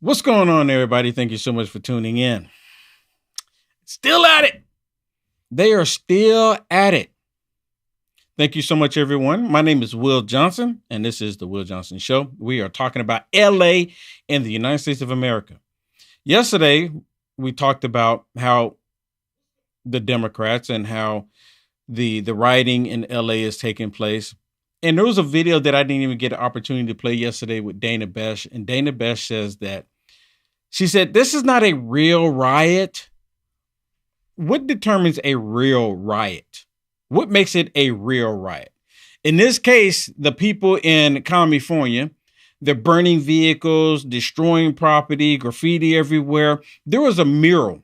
What's going on, everybody? Thank you so much for tuning in. Still at it. They are still at it. Thank you so much, everyone. My name is Will Johnson, and this is The Will Johnson Show. We are talking about LA and the United States of America. Yesterday, we talked about how the Democrats and how the rioting in LA is taking place. And there was a video that I didn't even get an opportunity to play yesterday with Dana Besh. And Dana Besh says that she said, this is not a real riot. What determines a real riot? What makes it a real riot? In this case, the people in California, they're burning vehicles, destroying property, graffiti everywhere. There was a mural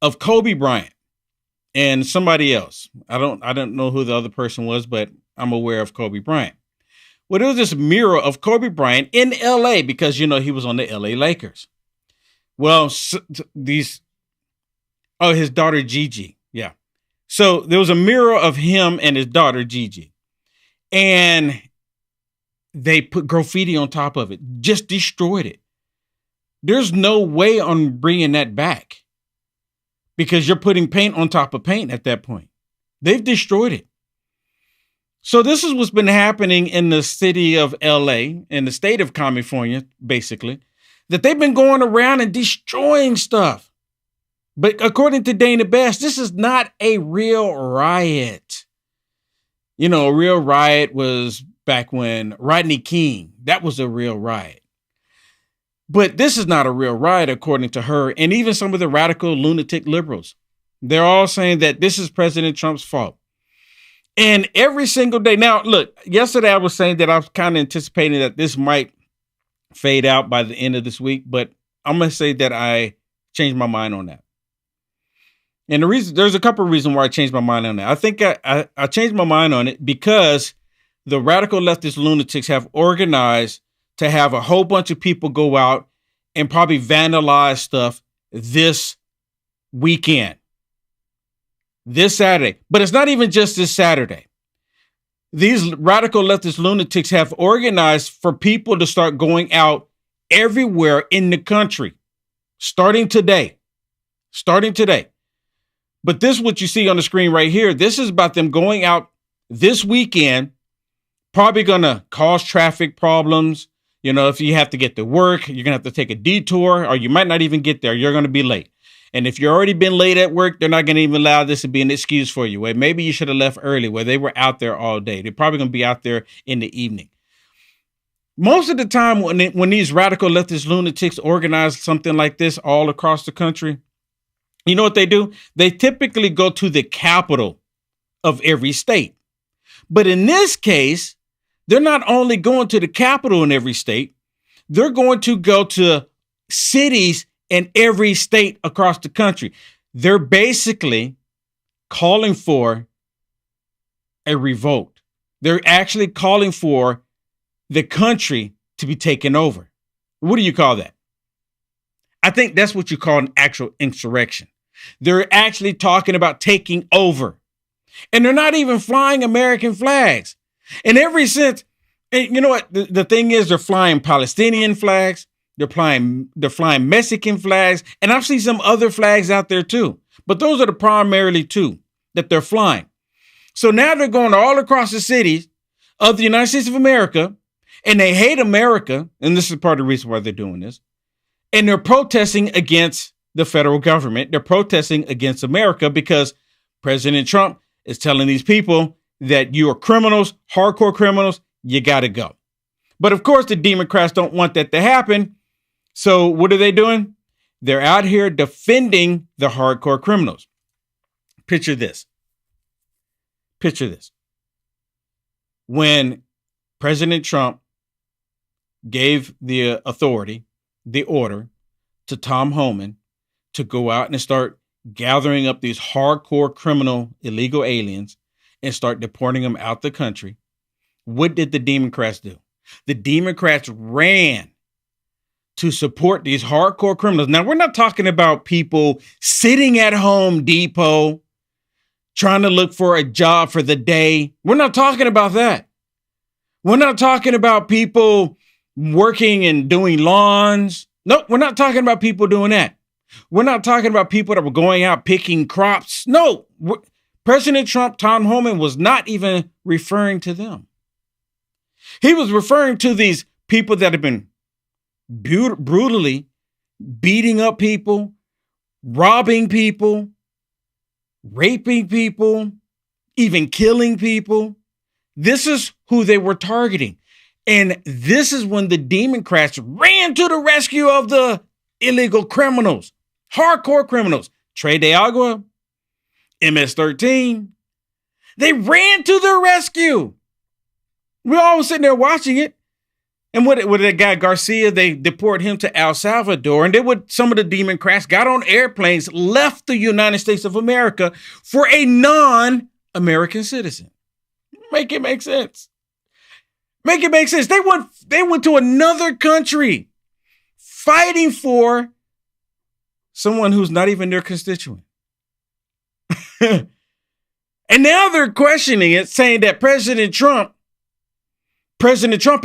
of Kobe Bryant and somebody else. I don't know who the other person was, but I'm aware of Kobe Bryant. Well, there was this mural of Kobe Bryant in LA because, he was on the LA Lakers. Well, his daughter Gigi. Yeah. So there was a mural of him and his daughter Gigi. And they put graffiti on top of it, just destroyed it. There's no way on bringing that back because you're putting paint on top of paint at that point. They've destroyed it. So this is what's been happening in the city of LA, in the state of California, basically, that they've been going around and destroying stuff. But according to Dana Besh, this is not a real riot. A real riot was back when Rodney King, that was a real riot. But this is not a real riot, according to her, and even some of the radical lunatic liberals. They're all saying that this is President Trump's fault. And every single day. Now, look, yesterday I was saying that I was kind of anticipating that this might fade out by the end of this week, but I'm going to say that I changed my mind on that. And there's a couple of reasons why I changed my mind on that. I think I changed my mind on it because the radical leftist lunatics have organized to have a whole bunch of people go out and probably vandalize stuff this weekend. This Saturday. But it's not even just this Saturday. These radical leftist lunatics have organized for people to start going out everywhere in the country, starting today. But this is what you see on the screen right here. This is about them going out this weekend, probably going to cause traffic problems. If you have to get to work, you're going to have to take a detour, or you might not even get there. You're going to be late. And if you've already been late at work, they're not going to even allow this to be an excuse for you. Well, maybe you should have left early, where they were out there all day. They're probably going to be out there in the evening. Most of the time when these radical leftist lunatics organize something like this all across the country, you know what they do? They typically go to the capital of every state. But in this case, they're not only going to the capital in every state, they're going to go to cities in every state across the country. They're basically calling for a revolt. They're actually calling for the country to be taken over. What do you call that? I think that's what you call an actual insurrection. They're actually talking about taking over. And they're not even flying American flags. And ever since, and you know what? The thing is, they're flying Palestinian flags. They're flying Mexican flags. And I've seen some other flags out there too. But those are the primarily two that they're flying. So now they're going all across the cities of the United States of America. And they hate America. And this is part of the reason why they're doing this. And they're protesting against the federal government. They're protesting against America because President Trump is telling these people that you are criminals, hardcore criminals. You got to go. But of course, the Democrats don't want that to happen. So what are they doing? They're out here defending the hardcore criminals. Picture this. When President Trump gave the authority, the order to Tom Homan to go out and start gathering up these hardcore criminal illegal aliens and start deporting them out the country, what did the Democrats do? The Democrats ran to support these hardcore criminals. Now, we're not talking about people sitting at Home Depot trying to look for a job for the day. We're not talking about that. We're not talking about people working and doing lawns. No, we're not talking about people doing that. We're not talking about people that were going out picking crops. No, President Trump, Tom Homan, was not even referring to them. He was referring to these people that have been brutally beating up people, robbing people, raping people, even killing people. This is who they were targeting. And this is when the Demoncrats ran to the rescue of the illegal criminals, hardcore criminals, Trey de Agua, MS-13. They ran to their rescue. We all was sitting there watching it. And with that guy Garcia, they deported him to El Salvador. And some of the Demoncrats got on airplanes, left the United States of America for a non-American citizen. Make it make sense. Make it make sense. They went to another country fighting for someone who's not even their constituent. And now they're questioning it, saying that President Trump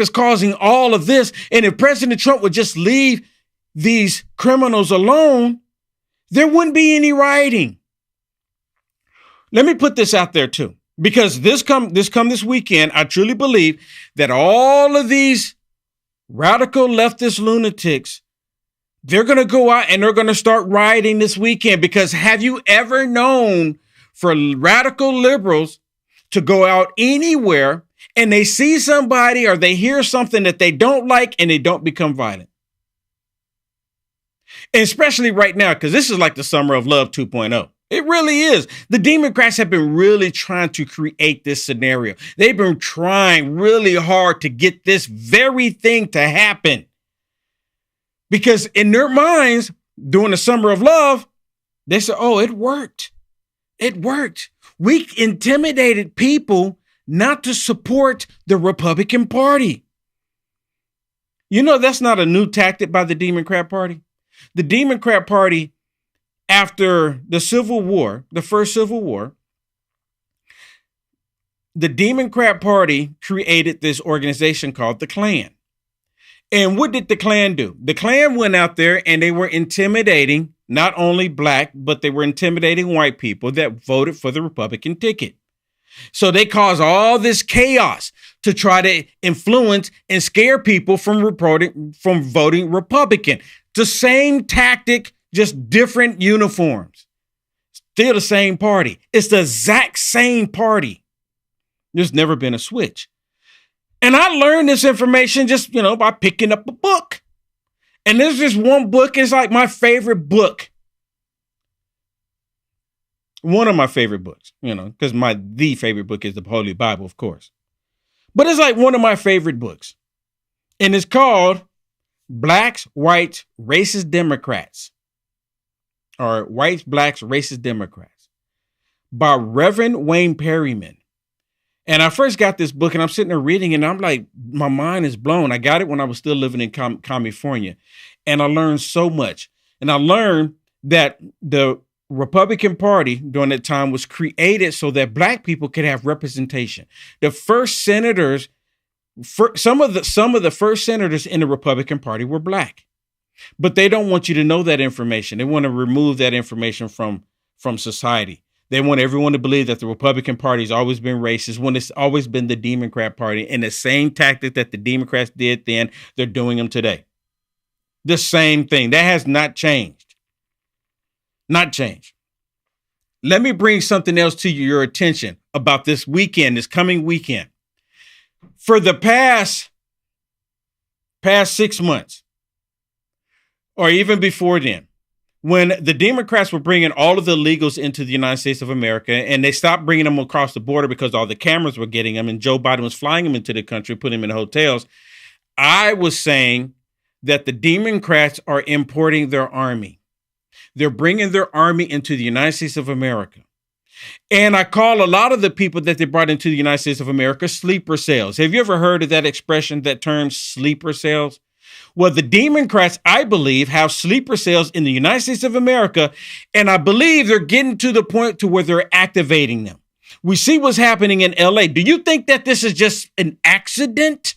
is causing all of this. And if President Trump would just leave these criminals alone, there wouldn't be any rioting. Let me put this out there too, because this weekend, I truly believe that all of these radical leftist lunatics, they're going to go out and they're going to start rioting this weekend. Because have you ever known for radical liberals to go out anywhere and they see somebody or they hear something that they don't like and they don't become violent? And especially right now, because this is like the summer of love 2.0. It really is. The Demoncrats have been really trying to create this scenario. They've been trying really hard to get this very thing to happen. Because in their minds, during the summer of love, they said, oh, it worked. It worked. We intimidated people not to support the Republican Party. You know, that's not a new tactic by the Democrat Party. The Democrat Party, after the Civil War, the first Civil War, the Democrat Party created this organization called the Klan. And what did the Klan do? The Klan went out there and they were intimidating not only black, but they were intimidating white people that voted for the Republican ticket. So they caused all this chaos to try to influence and scare people from voting Republican. The same tactic, just different uniforms. Still the same party. It's the exact same party. There's never been a switch. And I learned this information just, by picking up a book. And there's this one book. It's like my favorite book. One of my favorite books, because the favorite book is the Holy Bible, of course. But it's like one of my favorite books. And it's called Blacks, Whites, Racist Democrats. Or Whites, Blacks, Racist Democrats. By Reverend Wayne Perryman. And I first got this book and I'm sitting there reading and I'm like, my mind is blown. I got it when I was still living in California. And I learned so much. And I learned that the Republican Party during that time was created so that black people could have representation. The first senators, some of the first senators in the Republican Party were black. But they don't want you to know that information. They want to remove that information from society. They want everyone to believe that the Republican Party has always been racist when it's always been the Democrat Party. And the same tactic that the Democrats did then, they're doing them today. The same thing. That has not changed. Not changed. Let me bring something else to your attention about this weekend, this coming weekend. For the past 6 months, or even before then, when the Democrats were bringing all of the illegals into the United States of America and they stopped bringing them across the border because all the cameras were getting them and Joe Biden was flying them into the country, putting them in hotels, I was saying that the Democrats are importing their army. They're bringing their army into the United States of America. And I call a lot of the people that they brought into the United States of America sleeper cells. Have you ever heard of that expression, that term, sleeper cells? Well, the Democrats, I believe, have sleeper cells in the United States of America, and I believe they're getting to the point to where they're activating them. We see what's happening in LA. Do you think that this is just an accident?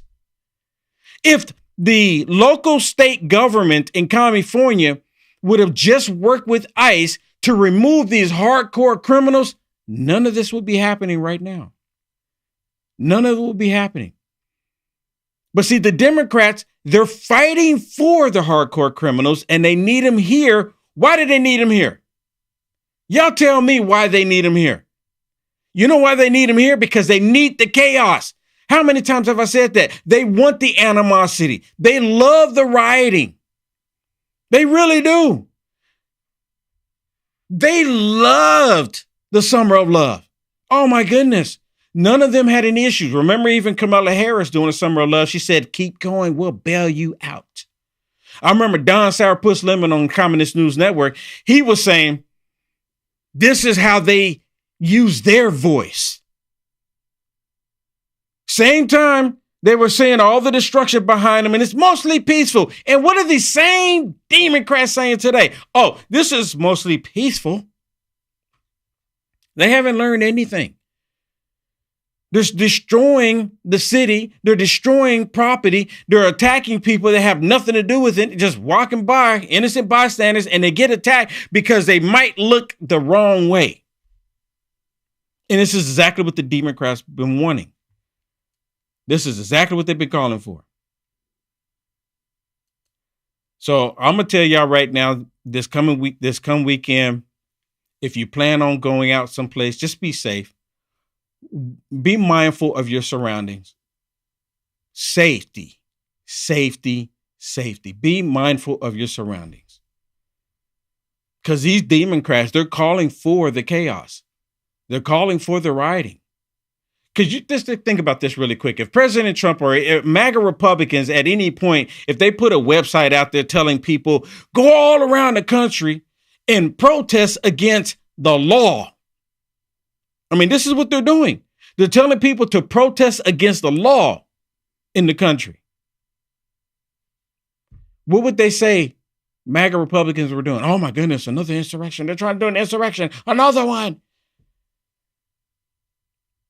If the local state government in California would have just worked with ICE to remove these hardcore criminals, none of this would be happening right now. None of it would be happening. But see, the Democrats, they're fighting for the hardcore criminals and they need them here. Why do they need them here? Y'all tell me why they need them here. You know why they need them here? Because they need the chaos. How many times have I said that? They want the animosity. They love the rioting. They really do. They loved the Summer of Love. Oh my goodness. None of them had any issues. Remember even Kamala Harris doing the Summer of Love. She said, keep going. We'll bail you out. I remember Don Sourpuss Lemon on Communist News Network. He was saying, this is how they use their voice. Same time, they were saying all the destruction behind them, and it's mostly peaceful. And what are these same Demoncrats saying today? Oh, this is mostly peaceful. They haven't learned anything. They're destroying the city. They're destroying property. They're attacking people that have nothing to do with it, just walking by, innocent bystanders, and they get attacked because they might look the wrong way. And this is exactly what the Democrats have been wanting. This is exactly what they've been calling for. So I'm going to tell y'all right now, this coming weekend, if you plan on going out someplace, just be safe. Be mindful of your surroundings. Safety, safety, safety. Be mindful of your surroundings. Because these Democrats, they're calling for the chaos. They're calling for the rioting. Because you just think about this really quick. If President Trump or MAGA Republicans at any point, if they put a website out there telling people, go all around the country and protest against the law. I mean, this is what they're doing. They're telling people to protest against the law in the country. What would they say MAGA Republicans were doing? Oh, my goodness, another insurrection. They're trying to do an insurrection. Another one.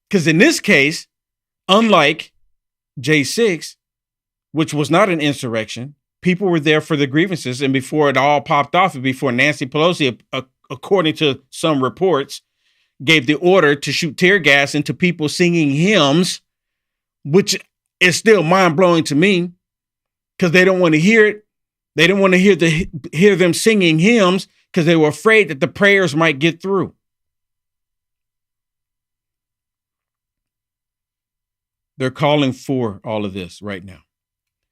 Because in this case, unlike J6, which was not an insurrection, people were there for the grievances. And before it all popped off and before Nancy Pelosi, according to some reports, gave the order to shoot tear gas into people singing hymns, which is still mind blowing to me because they don't want to hear it. They didn't want to hear them singing hymns because they were afraid that the prayers might get through. They're calling for all of this right now.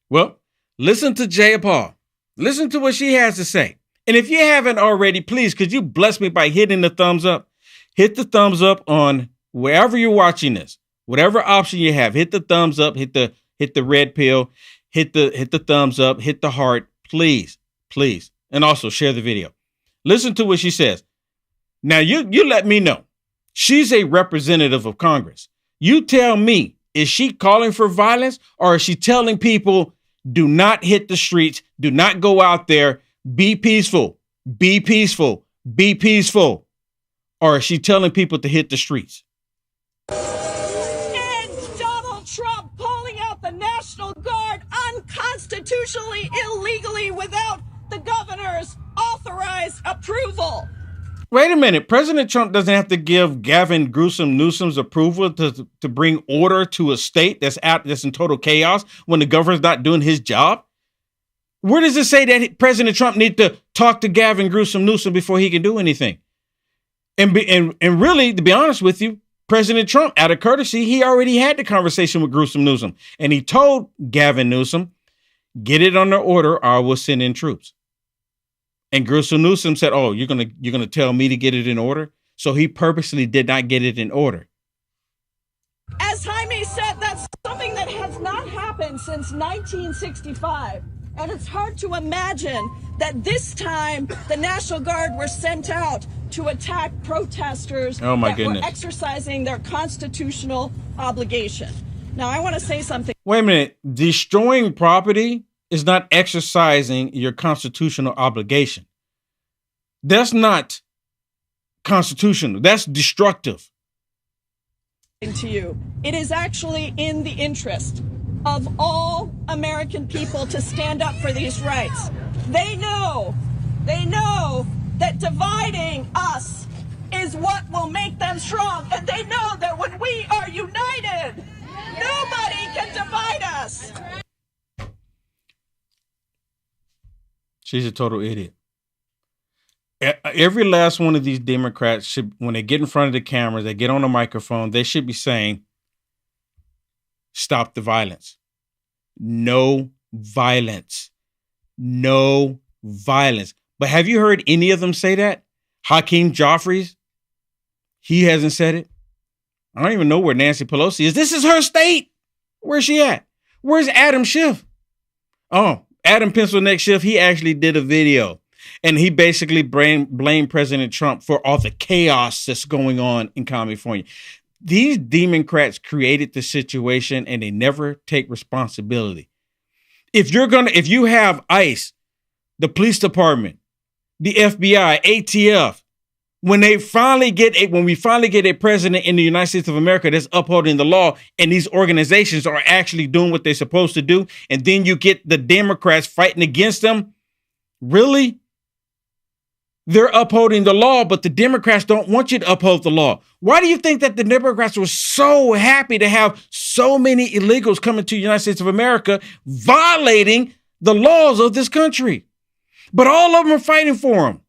Well, listen to Jay Paul. Listen to what she has to say. And if you haven't already, please, could you bless me by hitting the thumbs up? Hit the thumbs up on wherever you're watching this, whatever option you have. Hit the thumbs up, hit the red pill, hit the thumbs up, hit the heart, please, please. And also share the video. Listen to what she says. Now you let me know. She's a representative of Congress. You tell me, is she calling for violence or is she telling people do not hit the streets, do not go out there, be peaceful, be peaceful, be peaceful? Or is she telling people to hit the streets? And Donald Trump calling out the National Guard unconstitutionally, illegally, without the governor's authorized approval. Wait a minute. President Trump doesn't have to give Gavin Newsom's approval to bring order to a state that's in total chaos when the governor's not doing his job. Where does it say that President Trump needs to talk to Gavin Newsom before he can do anything? And really, to be honest with you, President Trump, out of courtesy, he already had the conversation with Newsom. And he told Gavin Newsom, get it under order or I will send in troops. And Newsom said, oh, you're gonna tell me to get it in order? So he purposely did not get it in order. As Jaime said, that's something that has not happened since 1965. And it's hard to imagine that this time the National Guard were sent out to attack protesters were exercising their constitutional obligation. Now, I want to say something. Wait a minute. Destroying property is not exercising your constitutional obligation. That's not constitutional. That's destructive. To you, it is actually in the interest of all American people to stand up for these rights. They know that dividing us is what will make them strong. And they know that when we are united, nobody can divide us. She's a total idiot. Every last one of these Democrats should, when they get in front of the camera, they get on a microphone, they should be saying, stop the violence. No violence. No violence. But have you heard any of them say that? Hakeem Joffrey's? He hasn't said it. I don't even know where Nancy Pelosi is. This is her state. Where's she at? Where's Adam Schiff? Oh, Adam Pencilneck Schiff, he actually did a video. And he basically blamed President Trump for all the chaos that's going on in California. These Demoncrats created the situation and they never take responsibility. If you have ICE, the police department, the FBI, ATF, when we finally get a president in the United States of America that's upholding the law and these organizations are actually doing what they're supposed to do, and then you get the Democrats fighting against them, really? They're upholding the law, but the Democrats don't want you to uphold the law. Why do you think that the Democrats were so happy to have so many illegals coming to the United States of America violating the laws of this country? But all of them are fighting for them.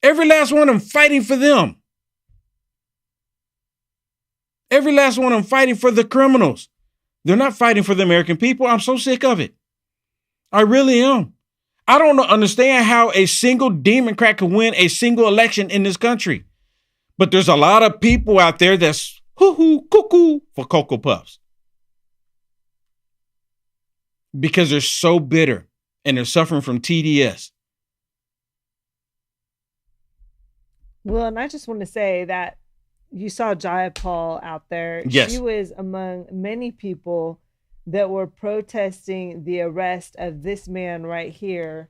Every last one of them fighting for them. Every last one of them fighting for the criminals. They're not fighting for the American people. I'm so sick of it. I really am. I don't understand how a single Democrat can win a single election in this country. But there's a lot of people out there that's hoo-hoo, cuckoo for Cocoa Puffs. Because they're so bitter and they're suffering from TDS. Well, and I just want to say that you saw Jaya Paul out there. Yes. She was among many people that were protesting the arrest of this man right here.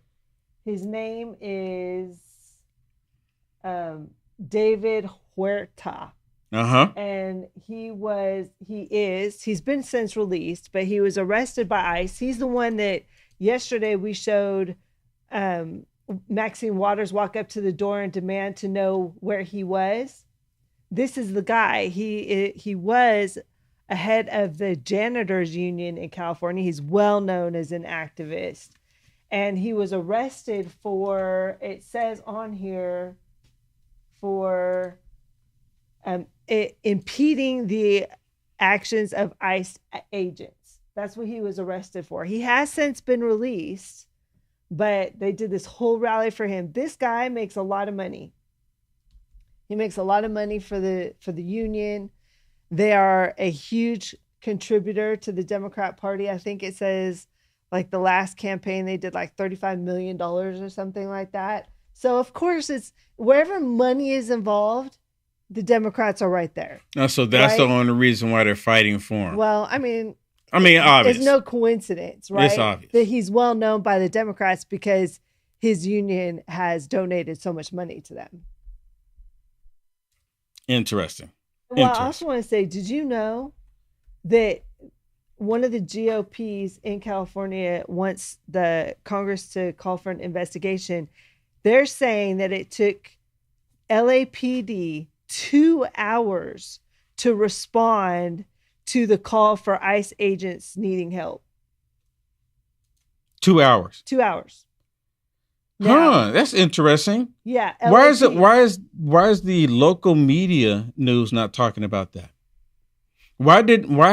His name is David Huerta. And he's been since released, but he was arrested by ICE. He's the one that yesterday we showed Maxine Waters walk up to the door and demand to know where he was. This is the guy. He was ahead of the janitors union in California. He's well known as an activist. And he was arrested for, it says on here, for impeding the actions of ICE agents. That's what he was arrested for. He has since been released, but they did this whole rally for him. This guy makes a lot of money. He makes a lot of money for the union. They are a huge contributor to the Democrat Party. I think it says like the last campaign they did like $35 million or something like that. So of course it's wherever money is involved, the Democrats are right there. So that's right? The only reason why they're fighting for him. Well, I mean, obvious. It's no coincidence, right? It's obvious that he's well known by the Democrats because his union has donated so much money to them. Interesting. Well, I also want to say, did you know that one of the GOPs in California wants the Congress to call for an investigation? They're saying that it took LAPD 2 hours to respond to the call for ICE agents needing help. 2 hours. 2 hours. Now, that's interesting. Yeah. Why is the local media news not talking about that? Why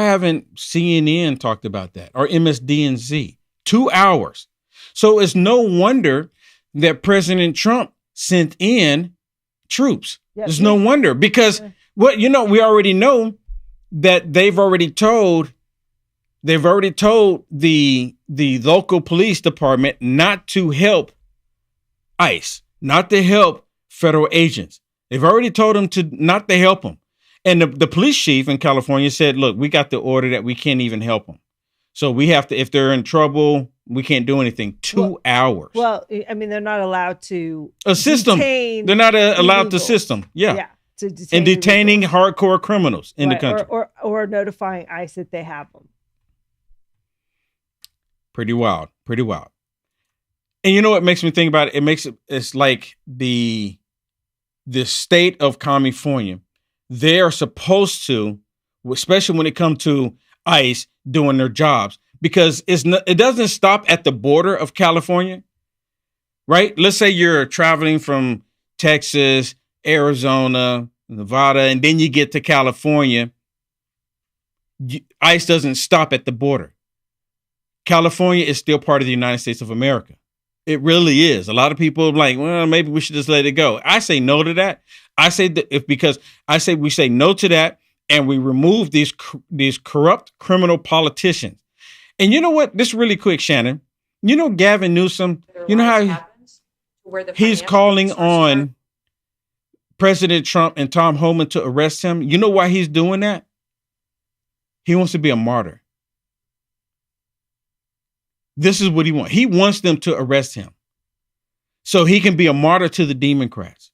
haven't CNN talked about that or MSDNC? 2 hours. So it's no wonder that President Trump sent in troops. Yeah, there's no wonder because we already know that they've already told the local police department not to help ICE, not to help federal agents. They've already told them not to help them. And the police chief in California said, look, we got the order that we can't even help them. So we have to, if they're in trouble, we can't do anything. 2 hours. Well, I mean, they're not allowed to assist them. They're not allowed to assist them. Yeah. To detain detaining hardcore criminals in the country. Or notifying ICE that they have them. Pretty wild. Pretty wild. And you know what makes me think about it? It's like the state of California. They are supposed to, especially when it comes to ICE doing their jobs, because it doesn't stop at the border of California, right? Let's say you're traveling from Texas, Arizona, Nevada, and then you get to California. ICE doesn't stop at the border. California is still part of the United States of America. It really is. A lot of people are like, well, maybe we should just let it go. I say no to that. I say that we say no to that, and we remove these corrupt criminal politicians. And you know what? This really quick, Shannon. You know Gavin Newsom. You know how he's calling on President Trump and Tom Homan to arrest him. You know why he's doing that? He wants to be a martyr. This is what he wants. He wants them to arrest him so he can be a martyr to the Demoncrats.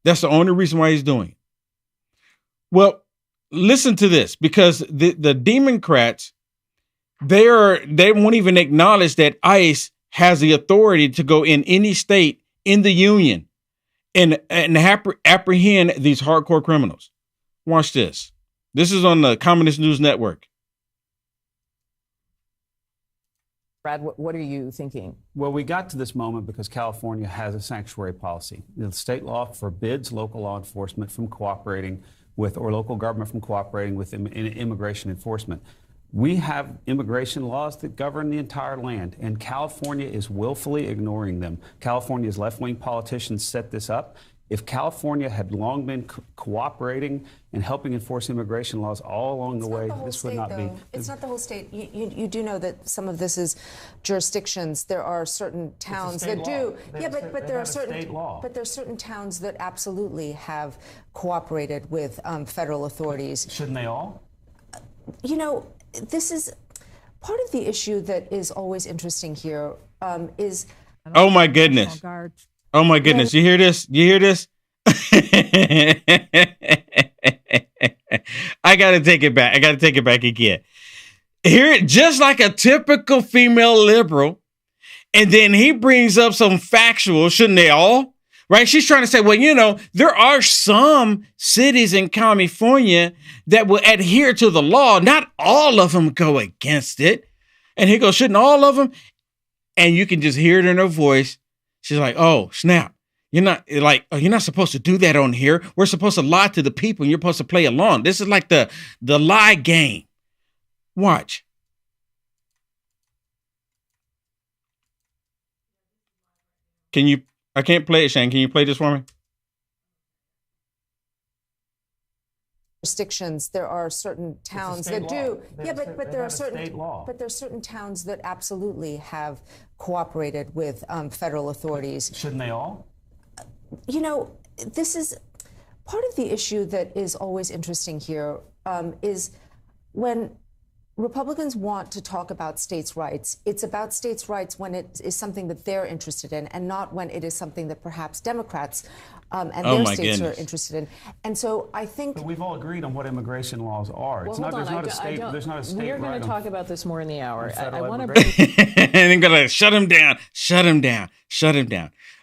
That's the only reason why he's doing it. Well, listen to this, because the Demoncrats, they won't even acknowledge that ICE has the authority to go in any state in the union and apprehend these hardcore criminals. Watch this. This is on the Communist News Network. Brad, what are you thinking? Well, we got to this moment because California has a sanctuary policy. The state law forbids local law enforcement from cooperating with, or local government from cooperating with immigration enforcement. We have immigration laws that govern the entire land, and California is willfully ignoring them. California's left-wing politicians set this up. If California had long been cooperating and helping enforce immigration laws all along the way, this would not be. It's not the whole state. You do know that some of this is jurisdictions. There are certain towns that do. Yeah, but there are certain towns that absolutely have cooperated with federal authorities. Shouldn't they all? You know, this is part of the issue that is always interesting here. Is oh my goodness. Oh my goodness. You hear this? You hear this? I got to take it back. I got to take it back again. Hear it just like a typical female liberal. And then he brings up some factual, shouldn't they all? Right? She's trying to say, well, you know, there are some cities in California that will adhere to the law. Not all of them go against it. And he goes, shouldn't all of them? And you can just hear it in her voice. She's like, oh, snap. You're not supposed to do that on here. We're supposed to lie to the people and you're supposed to play along. This is like the lie game. Watch. I can't play it, Shane. Can you play this for me? Jurisdictions, there are certain towns that do. Yeah, but there are certain towns that absolutely have cooperated with federal authorities. Shouldn't they all? You know, this is part of the issue that is always interesting here. Is when Republicans want to talk about states' rights, it's about states' rights when it is something that they're interested in, and not when it is something that perhaps Democrats and their states are interested in. And so I think... But we've all agreed on what immigration laws are. Well, there's not a state We're going to talk about this more in the hour. I want to bring... And I'm going to shut him down.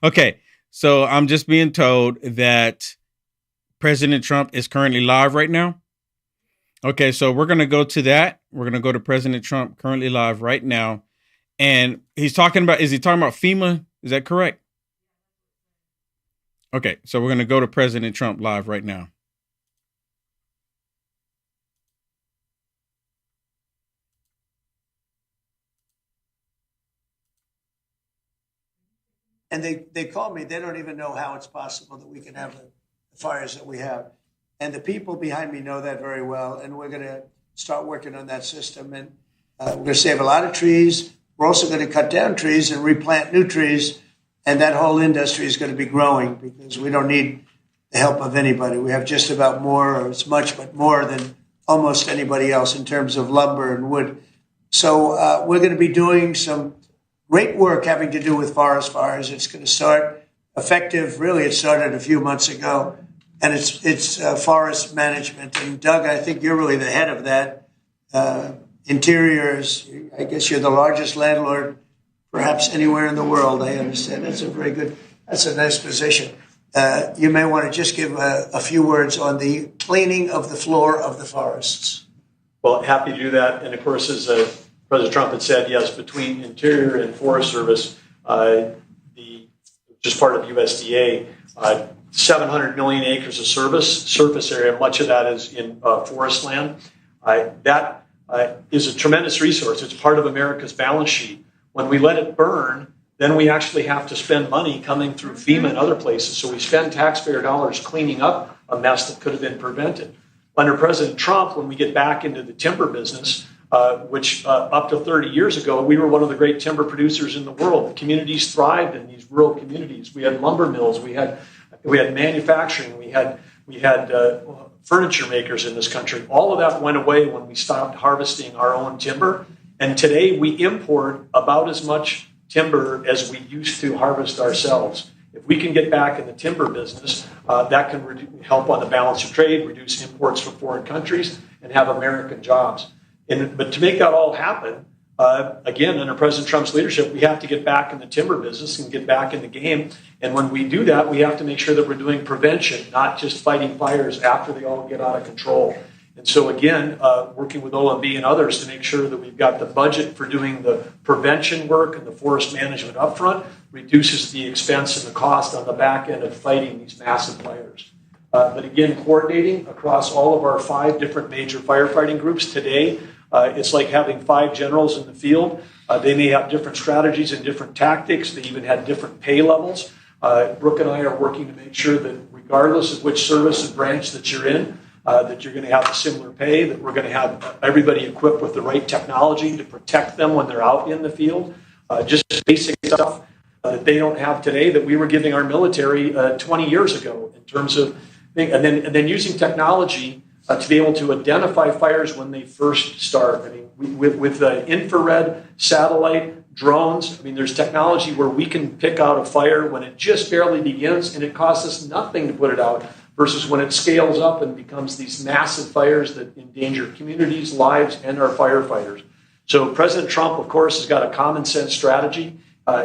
Okay, so I'm just being told that President Trump is currently live right now. Okay, so we're going to go to that. We're going to go to President Trump currently live right now. And is he talking about FEMA? Is that correct? Okay, so we're going to go to President Trump live right now. And they call me. They don't even know how it's possible that we can have the fires that we have. And the people behind me know that very well. And we're going to start working on that system. And we're going to save a lot of trees. We're also going to cut down trees and replant new trees. And that whole industry is going to be growing because we don't need the help of anybody. We have just about more, or as much, but more than almost anybody else in terms of lumber and wood. So we're going to be doing some great work having to do with forest fires. It's going to start effective. Really, it started a few months ago. And it's forest management. And Doug, I think you're really the head of that. Interiors, I guess you're the largest landlord perhaps anywhere in the world, I understand. That's a nice position. You may want to just give a few words on the cleaning of the floor of the forests. Well, happy to do that. And of course, as President Trump had said, yes, between Interior and Forest Service, just part of USDA, 700 million acres of surface area, much of that is in forest land. That is a tremendous resource. It's part of America's balance sheet. When we let it burn, then we actually have to spend money coming through FEMA and other places. So we spend taxpayer dollars cleaning up a mess that could have been prevented. Under President Trump, when we get back into the timber business, which up to 30 years ago, we were one of the great timber producers in the world. The communities thrived in these rural communities. We had lumber mills, we had manufacturing, we had furniture makers in this country. All of that went away when we stopped harvesting our own timber. And today we import about as much timber as we used to harvest ourselves. If we can get back in the timber business, that can help on the balance of trade, reduce imports from foreign countries, and have American jobs. But to make that all happen, again, under President Trump's leadership, we have to get back in the timber business and get back in the game. And when we do that, we have to make sure that we're doing prevention, not just fighting fires after they all get out of control. And so, again, working with OMB and others to make sure that we've got the budget for doing the prevention work and the forest management upfront reduces the expense and the cost on the back end of fighting these massive fires. But again, coordinating across all of our 5 different major firefighting groups today, it's like having 5 generals in the field. They may have different strategies and different tactics. They even had different pay levels. Brooke and I are working to make sure that regardless of which service and branch that you're in, that you're going to have a similar pay, that we're going to have everybody equipped with the right technology to protect them when they're out in the field. Just basic stuff that they don't have today that we were giving our military 20 years ago in terms of, and then using technology to be able to identify fires when they first start. I mean, with infrared, satellite, drones, I mean, there's technology where we can pick out a fire when it just barely begins and it costs us nothing to put it out versus when it scales up and becomes these massive fires that endanger communities, lives, and our firefighters. So President Trump, of course, has got a common sense strategy.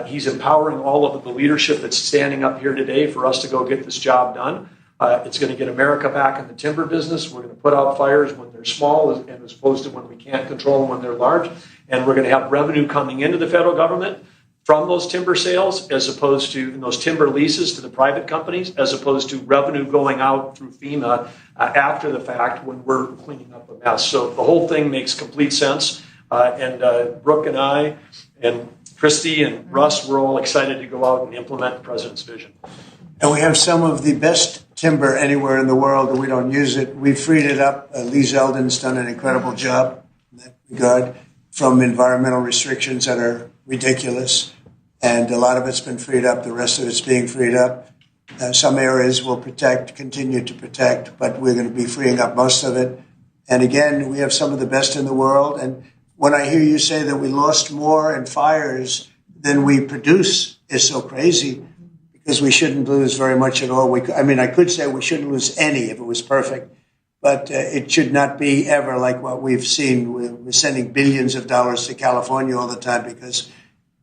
He's empowering all of the leadership that's standing up here today for us to go get this job done. It's going to get America back in the timber business. We're going to put out fires when they're small as opposed to when we can't control them when they're large. And we're going to have revenue coming into the federal government from those timber sales as opposed to in those timber leases to the private companies, as opposed to revenue going out through FEMA after the fact when we're cleaning up a mess. So the whole thing makes complete sense. And Brooke and I and Christy and Russ, we're all excited to go out and implement the president's vision. And we have some of the best timber anywhere in the world, and we don't use it. We've freed it up. Lee Zeldin's done an incredible job in that regard from environmental restrictions that are ridiculous. And a lot of it's been freed up. The rest of it's being freed up. Some areas will continue to protect, but we're going to be freeing up most of it. And again, we have some of the best in the world. And when I hear you say that we lost more in fires than we produce is so crazy, because we shouldn't lose very much at all. I could say we shouldn't lose any if it was perfect, but it should not be ever like what we've seen. We're sending billions of dollars to California all the time because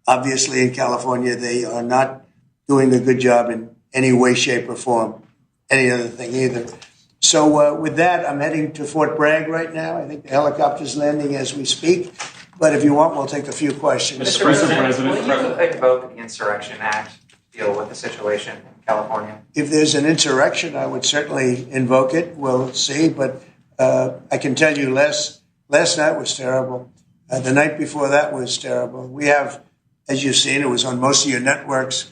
obviously in California they are not doing a good job in any way, shape, or form, any other thing either. So with that, I'm heading to Fort Bragg right now. I think the helicopter's landing as we speak. But if you want, we'll take a few questions. Mr. President, will you invoke the Insurrection Act to deal with the situation in California? If there's an insurrection, I would certainly invoke it. We'll see. But I can tell you last night was terrible. The night before that was terrible. We have, as you've seen, it was on most of your networks,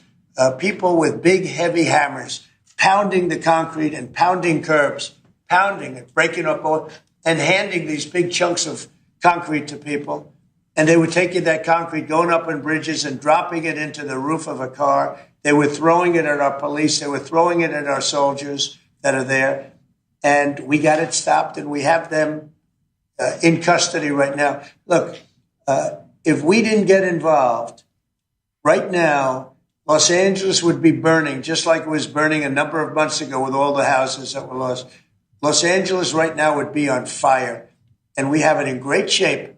people with big, heavy hammers pounding the concrete and pounding curbs, pounding it, breaking up, and handing these big chunks of concrete to people. And they were taking that concrete, going up on bridges and dropping it into the roof of a car. They were throwing it at our police. They were throwing it at our soldiers that are there. And we got it stopped, and we have them in custody right now. Look, if we didn't get involved, right now, Los Angeles would be burning, just like it was burning a number of months ago with all the houses that were lost. Los Angeles right now would be on fire. And we have it in great shape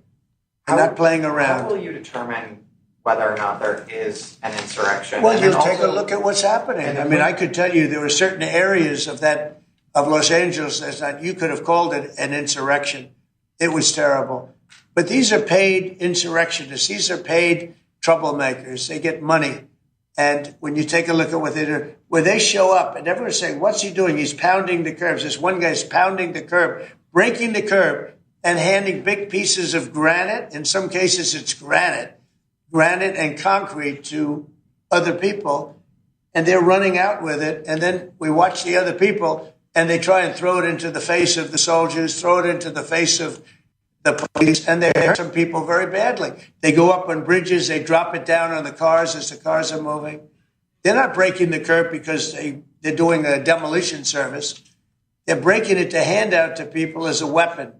and not playing around. How will you determine whether or not there is an insurrection? Well, you'll take a look at what's happening. I mean, I could tell you there were certain areas of Los Angeles that you could have called it an insurrection. It was terrible. But these are paid insurrectionists. These are paid troublemakers. They get money. And when you take a look at what they do, where they show up and everyone's saying, what's he doing? He's pounding the curbs. This one guy's pounding the curb, breaking the curb and handing big pieces of granite. In some cases, it's granite and concrete to other people. And they're running out with it. And then we watch the other people and they try and throw it into the face of the soldiers, throw it into the face of the police, and they hurt some people very badly. They go up on bridges, they drop it down on the cars as the cars are moving. They're not breaking the curb because they're doing a demolition service. They're breaking it to hand out to people as a weapon.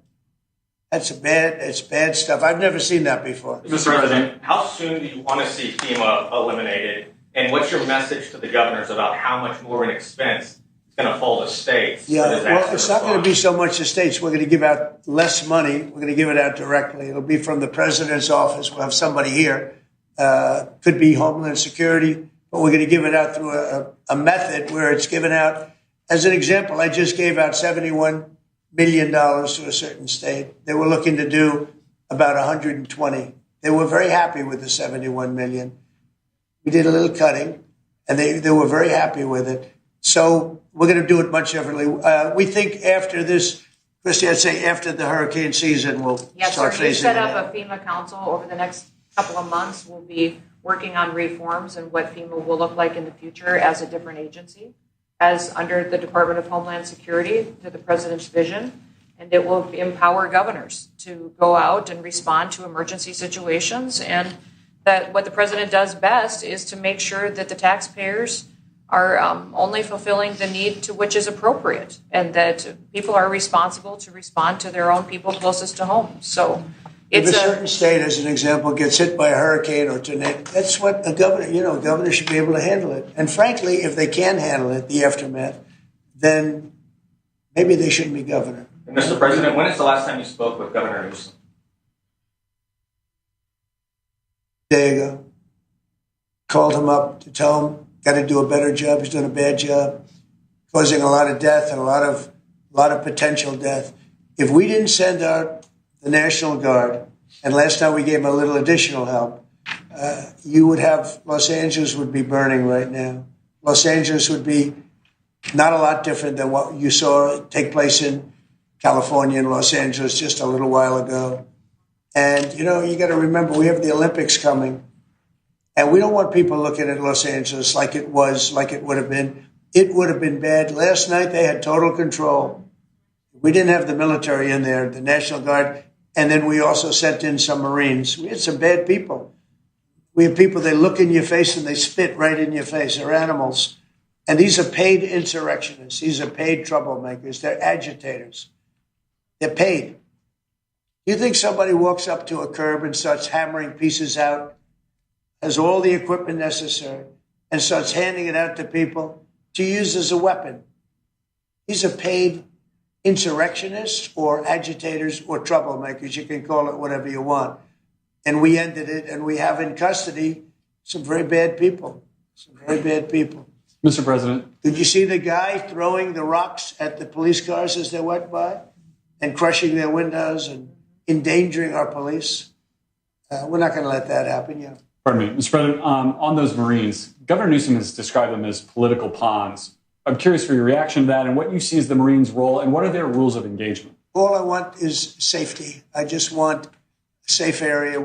It's bad stuff. I've never seen that before. Mr. President, how soon do you want to see FEMA eliminated? And what's your message to the governors about how much more an expense going to fall to states? Yeah, well, it's not going to be so much the states. We're going to give out less money. We're going to give it out directly. It'll be from the president's office. We'll have somebody here. Could be Homeland Security, but we're going to give it out through a method where it's given out. As an example, I just gave out $71 million to a certain state. They were looking to do about 120. They were very happy with the $71 million. We did a little cutting, and they were very happy with it. So we're going to do it much differently. We think after this, Christy, I'd say after the hurricane season, we'll start phasing it out. Yes, sir. We set up a FEMA council over the next couple of months. We'll be working on reforms and what FEMA will look like in the future as a different agency, as under the Department of Homeland Security to the president's vision. And it will empower governors to go out and respond to emergency situations. And that what the president does best is to make sure that the taxpayers are only fulfilling the need to which is appropriate, and that people are responsible to respond to their own people closest to home. So if a certain state, as an example, gets hit by a hurricane or tornado, that's what a governor should be able to handle it. And frankly, if they can handle it, the aftermath, then maybe they shouldn't be governor. And Mr. President, when is the last time you spoke with Governor Newsom? A day ago. Called him up to tell him, got to do a better job. He's doing a bad job, causing a lot of death and a lot of potential death. If we didn't send out the National Guard, and last time we gave him a little additional help, you would have Los Angeles would be burning right now. Los Angeles would be not a lot different than what you saw take place in California and Los Angeles just a little while ago. And, you got to remember, we have the Olympics coming. And we don't want people looking at Los Angeles like it would have been. It would have been bad. Last night, they had total control. We didn't have the military in there, the National Guard, and then we also sent in some Marines. We had some bad people. We have people, they look in your face and they spit right in your face. They're animals. And these are paid insurrectionists. These are paid troublemakers. They're agitators. They're paid. You think somebody walks up to a curb and starts hammering pieces out, has all the equipment necessary, and starts handing it out to people to use as a weapon? These are paid insurrectionists or agitators or troublemakers. You can call it whatever you want. And we ended it, and we have in custody some very bad people. Mr. President. Did you see the guy throwing the rocks at the police cars as they went by and crushing their windows and endangering our police? We're not going to let that happen, yeah. Pardon me, Mr. President, on those Marines, Governor Newsom has described them as political pawns. I'm curious for your reaction to that and what you see as the Marines' role and what are their rules of engagement? All I want is safety. I just want a safe area.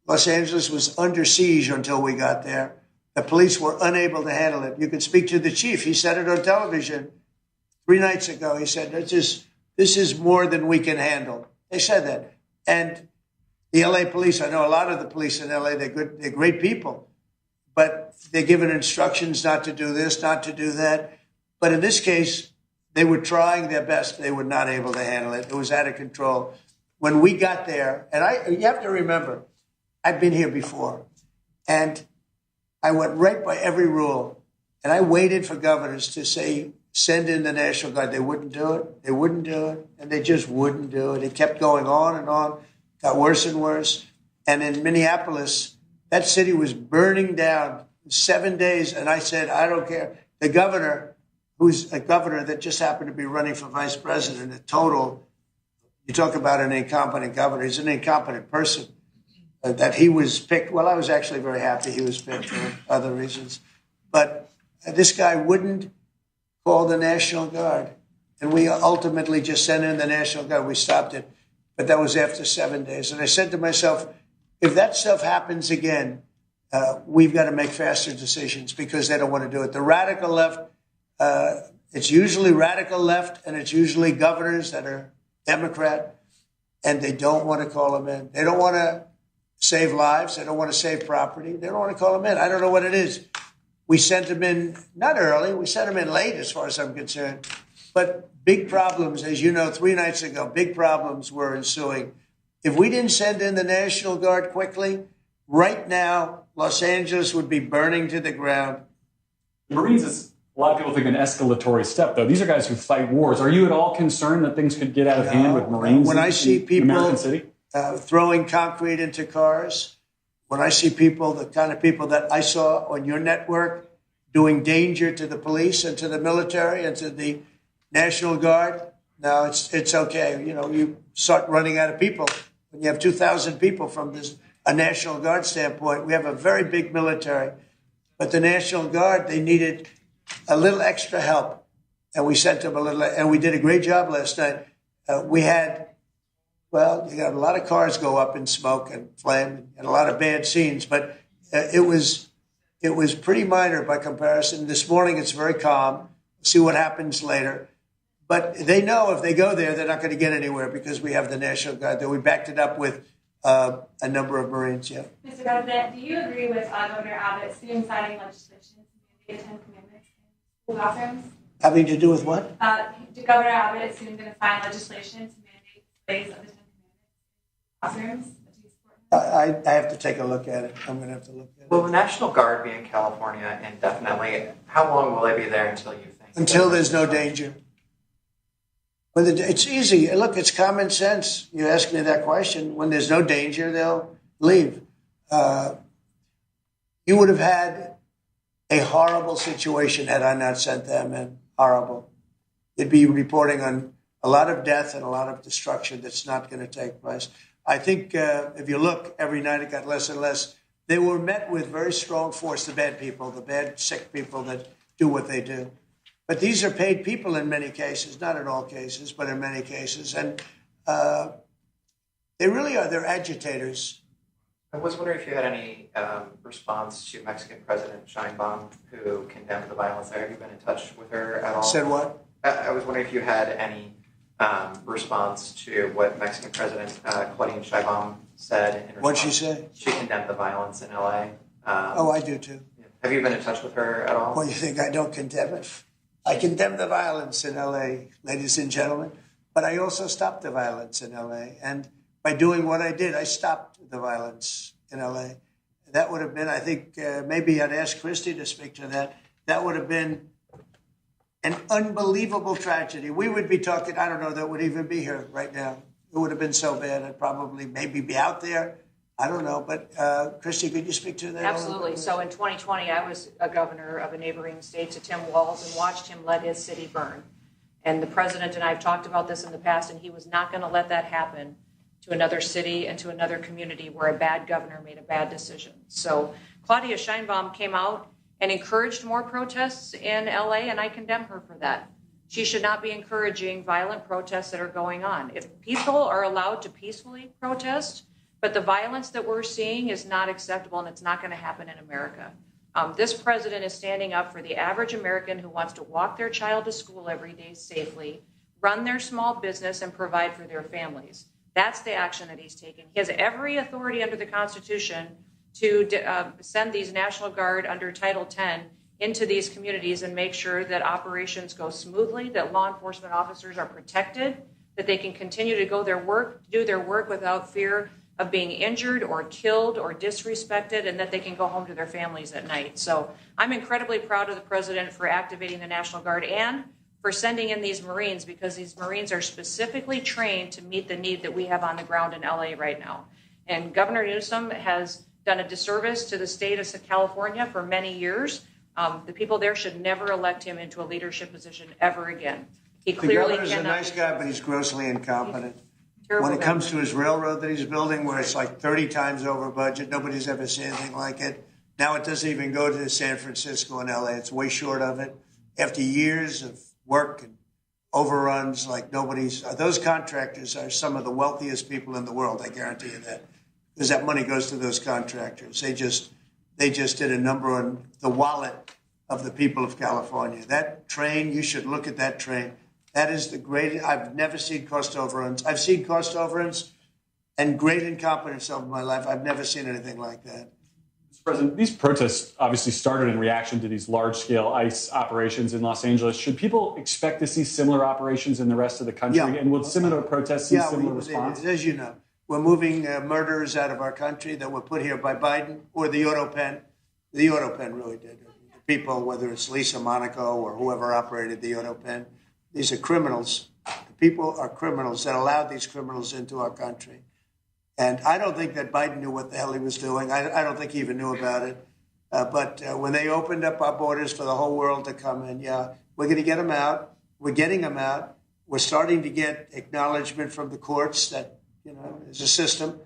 Los Angeles was under siege until we got there. The police were unable to handle it. You could speak to the chief. He said it on television 3 nights ago. He said, this is more than we can handle. They said that. And the LA police, I know a lot of the police in LA, they're great people, but they're given instructions not to do this, not to do that. But in this case, they were trying their best. They were not able to handle it. It was out of control. When we got there, and you have to remember, I've been here before, and I went right by every rule, and I waited for governors to say, send in the National Guard. They wouldn't do it. And they just wouldn't do it. It kept going on and on. got worse and worse. And in Minneapolis, that city was burning down 7 days. And I said, I don't care. The governor, who's a governor that just happened to be running for vice president, a total, you talk about an incompetent governor, he's an incompetent person. That he was picked, well, I was actually very happy he was picked for other reasons. But this guy wouldn't call the National Guard. And we ultimately just sent in the National Guard. We stopped it. But that was after 7 days. And I said to myself, if that stuff happens again, we've got to make faster decisions because they don't want to do it. The radical left, it's usually radical left, and it's usually governors that are Democrat, and they don't want to call them in. They don't want to save lives. They don't want to save property. They don't want to call them in. I don't know what it is. We sent them in, not early, we sent them in late as far as I'm concerned. But big problems, as you know, 3 nights ago, big problems were ensuing. If we didn't send in the National Guard quickly, right now, Los Angeles would be burning to the ground. The Marines is, a lot of people think, an escalatory step, though. These are guys who fight wars. Are you at all concerned that things could get out of hand with Marines when I see people American City? Throwing concrete into cars, when I see people, the kind of people that I saw on your network doing danger to the police and to the military and to the National Guard, no, it's okay. You know, you start running out of people. When you have 2,000 people from a National Guard standpoint, we have a very big military. But the National Guard, they needed a little extra help. And we sent them a little, and we did a great job last night. We had, well, you got a lot of cars go up in smoke and flame and a lot of bad scenes, but it was pretty minor by comparison. This morning, it's very calm. See what happens later. But they know if they go there, they're not going to get anywhere because we have the National Guard there. We backed it up with a number of Marines, yeah. Mr. President, do you agree with Governor Abbott soon signing legislation to mandate 10 commandments in school classrooms? Having to do with what? Governor Abbott is soon going to sign legislation to mandate displays of the 10 commandments in classrooms. I have to take a look at it. I'm going to have to look at it. Will the National Guard be in California indefinitely? How long will they be there until you think? Until there's no danger. It's easy. Look, it's common sense. You ask me that question. When there's no danger, they'll leave. You would have had a horrible situation had I not sent them in. Horrible. You'd be reporting on a lot of death and a lot of destruction that's not going to take place. I think if you look, every night it got less and less. They were met with very strong force, the bad people, the bad, sick people that do what they do. But these are paid people in many cases, not in all cases, but in many cases. And they really are. They're agitators. I was wondering if you had any response to Mexican President Sheinbaum, who condemned the violence there. Have you been in touch with her at all? Said what? I was wondering if you had any response to what Mexican President Claudine Sheinbaum said in response. What'd she say? She condemned the violence in L.A. I do too. Have you been in touch with her at all? Well, you think I don't condemn it? I condemn the violence in L.A., ladies and gentlemen, but I also stopped the violence in L.A. And by doing what I did, I stopped the violence in L.A. That would have been, I think, maybe I'd ask Christie to speak to that. That would have been an unbelievable tragedy. We would be talking, I don't know that would even be here right now. It would have been so bad. I'd probably maybe be out there. I don't know, but Christie, could you speak to that? Absolutely. So in 2020, I was a governor of a neighboring state to Tim Walz and watched him let his city burn. And the president and I have talked about this in the past, and he was not going to let that happen to another city and to another community where a bad governor made a bad decision. So Claudia Sheinbaum came out and encouraged more protests in LA, and I condemn her for that. She should not be encouraging violent protests that are going on. If people are allowed to peacefully protest, but the violence that we're seeing is not acceptable, and it's not going to happen in America. This president is standing up for the average American who wants to walk their child to school every day safely, run their small business, and provide for their families. That's the action that he's taking. He has every authority under the Constitution to send these National Guard under Title X into these communities and make sure that operations go smoothly, that law enforcement officers are protected, that they can continue to do their work without fear of being injured or killed or disrespected, and that they can go home to their families at night. So I'm incredibly proud of the president for activating the National Guard and for sending in these Marines, because these Marines are specifically trained to meet the need that we have on the ground in LA right now. And Governor Newsom has done a disservice to the state of California for many years. The people there should never elect him into a leadership position ever again. He clearly the governor's a nice guy, but he's grossly incompetent. When it guy. comes to his railroad that he's building, where it's like 30 times over budget, nobody's ever seen anything like it. Now it doesn't even go to San Francisco and LA. It's way short of it. After years of work and overruns like nobody's, those contractors are some of the wealthiest people in the world. I guarantee you that, because that money goes to those contractors. They just did a number on the wallet of the people of California. That train, you should look at that train. That is the greatest. I've never seen cost overruns. I've seen cost overruns and great incompetence over my life. I've never seen anything like that. Mr. President, these protests obviously started in reaction to these large-scale ICE operations in Los Angeles. Should people expect to see similar operations in the rest of the country? Yeah. And will similar protests see similar response? As you know, we're moving murderers out of our country that were put here by Biden or the auto pen. The auto pen really did. The people, whether it's Lisa Monaco or whoever operated the auto pen, these are criminals. The people are criminals that allowed these criminals into our country. And I don't think that Biden knew what the hell he was doing. I don't think he even knew about it. But when they opened up our borders for the whole world to come in, we're going to get them out. We're getting them out. We're starting to get acknowledgement from the courts that, there's a system.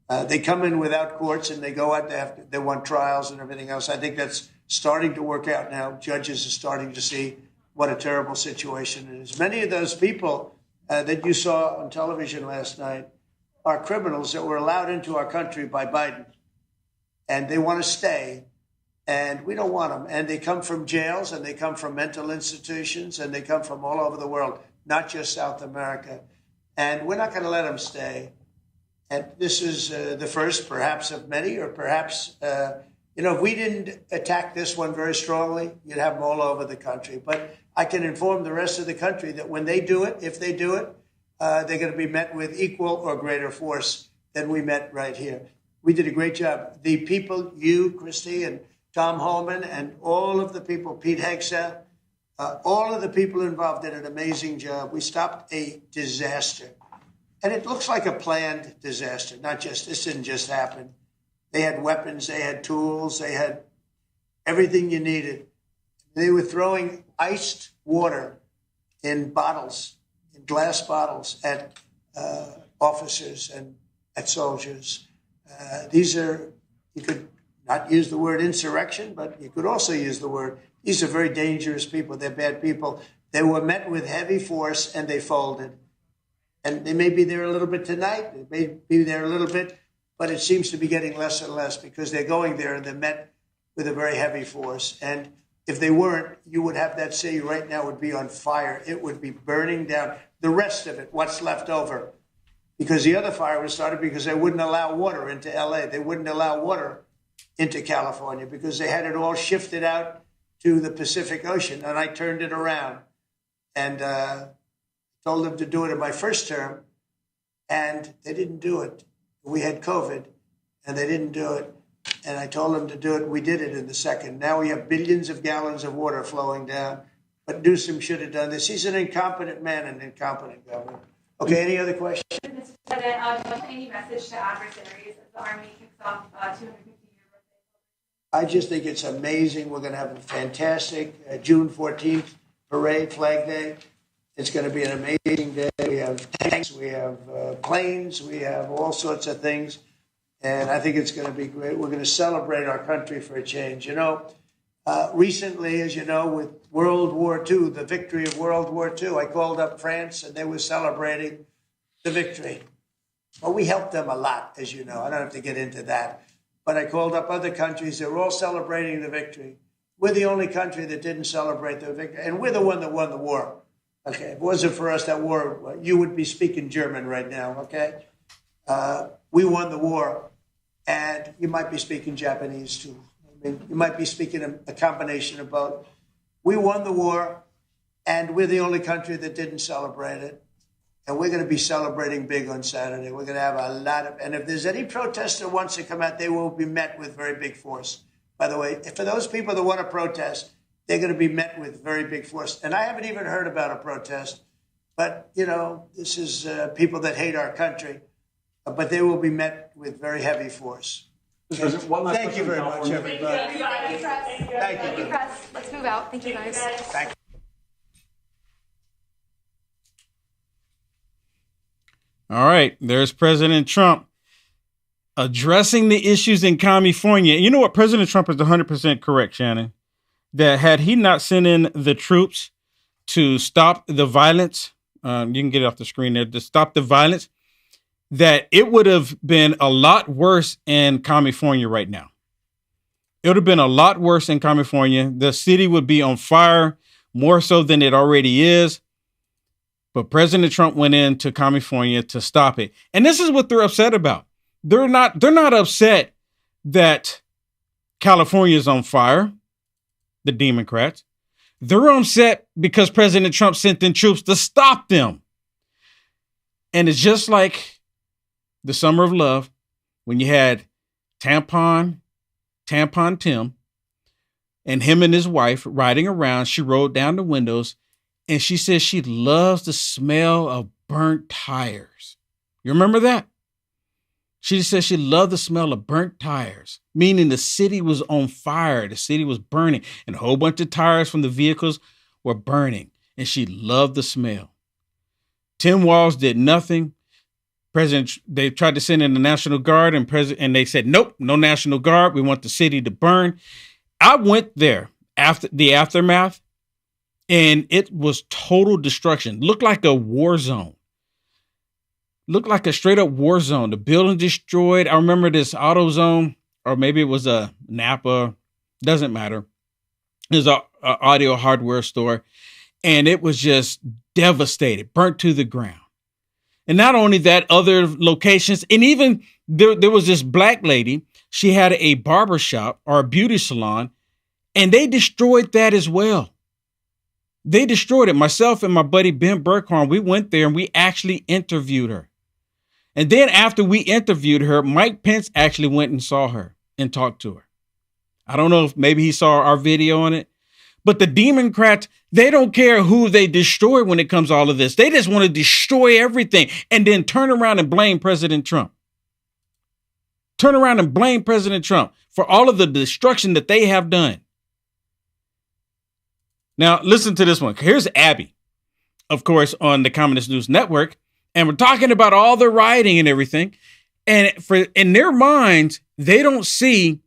They come in without courts and they go out, they want trials and everything else. I think that's starting to work out now. Judges are starting to see what a terrible situation it is. Many of those people that you saw on television last night are criminals that were allowed into our country by Biden. And they want to stay. And we don't want them. And they come from jails and they come from mental institutions and they come from all over the world, not just South America. And we're not going to let them stay. And this is the first, perhaps, of many, or perhaps, if we didn't attack this one very strongly, you'd have them all over the country. But I can inform the rest of the country that when they do it, if they do it, they're going to be met with equal or greater force than we met right here. We did a great job. The people, you, Christy, and Tom Holman, and all of the people, Pete Hegseth, all of the people involved did an amazing job. We stopped a disaster. And it looks like a planned disaster, this didn't just happen. They had weapons, they had tools, they had everything you needed. They were throwing iced water in bottles, in glass bottles, at officers and at soldiers. You could not use the word insurrection, but you could also use the word, these are very dangerous people, they're bad people. They were met with heavy force and they folded. And they may be there a little bit tonight, they may be there a little bit, but it seems to be getting less and less because they're going there and they're met with a very heavy force. And if they weren't, you would have that city right now would be on fire. It would be burning down. The rest of it, what's left over, because the other fire was started because they wouldn't allow water into LA. They wouldn't allow water into California because they had it all shifted out to the Pacific Ocean. And I turned it around and told them to do it in my first term, and they didn't do it. We had COVID, and they didn't do it. And I told them to do it. We did it in the second. Now we have billions of gallons of water flowing down. But Newsom should have done this. He's an incompetent man, an incompetent governor. Okay, any other questions? Mr. President, any message to adversaries as the Army kicks off 250-year birthday? I just think it's amazing. We're going to have a fantastic June 14th parade, Flag Day. It's going to be an amazing day. We have tanks, we have planes, we have all sorts of things. And I think it's going to be great. We're going to celebrate our country for a change. Recently, as you know, with World War II, the victory of World War II, I called up France and they were celebrating the victory. Well, we helped them a lot, as you know. I don't have to get into that. But I called up other countries. They were all celebrating the victory. We're the only country that didn't celebrate the victory. And we're the one that won the war. Okay, if it wasn't for us, that war, you would be speaking German right now, okay? We won the war, and you might be speaking Japanese too. I mean, you might be speaking a combination of both. We won the war, and we're the only country that didn't celebrate it. And we're going to be celebrating big on Saturday. We're going to have a lot of, and if there's any protester wants to come out, they will be met with very big force. By the way, for those people that want to protest, they're going to be met with very big force. And I haven't even heard about a protest, but, you know, this is people that hate our country, but they will be met with very heavy force. Mr. President, one last Thank you very much, everybody. Thank you, press. Let's move out. Thank you, guys. Thank you. All right, there's President Trump addressing the issues in California. You know what? President Trump is 100% correct, Shannon, that had he not sent in the troops to stop the violence, you can get it off the screen there, to stop the violence, that it would have been a lot worse in California right now. It would have been a lot worse in California. The city would be on fire more so than it already is. But President Trump went into California to stop it. And this is what they're upset about. They're not upset that California is on fire, the Demoncrats. They're upset because President Trump sent in troops to stop them. And it's just like the Summer of Love, when you had Tampon Tim, and him and his wife riding around. She rolled down the windows, and she says she loves the smell of burnt tires. You remember that? She said she loved the smell of burnt tires, meaning the city was on fire. The city was burning, and a whole bunch of tires from the vehicles were burning, and she loved the smell. Tim Walz did nothing. They tried to send in the National Guard, and they said, nope, no National Guard. We want the city to burn. I went there after the aftermath, and it was total destruction. Looked like a war zone. Looked like a straight up war zone. The building destroyed. I remember this AutoZone, or maybe it was a Napa. Doesn't matter. It was an audio hardware store, and it was just devastated, burnt to the ground. And not only that, other locations, and even there was this black lady. She had a barber shop or a beauty salon, and they destroyed that as well. They destroyed it. Myself and my buddy Ben Burkhorn, we went there and we actually interviewed her. And then after we interviewed her, Mike Pence actually went and saw her and talked to her. I don't know if maybe he saw our video on it, but the Demoncrats, they don't care who they destroy when it comes to all of this. They just want to destroy everything and then turn around and blame President Trump. Turn around and blame President Trump for all of the destruction that they have done. Now, listen to this one. Here's Abby, of course, on the Communist News Network. And we're talking about all the rioting and everything. And in their minds, they don't see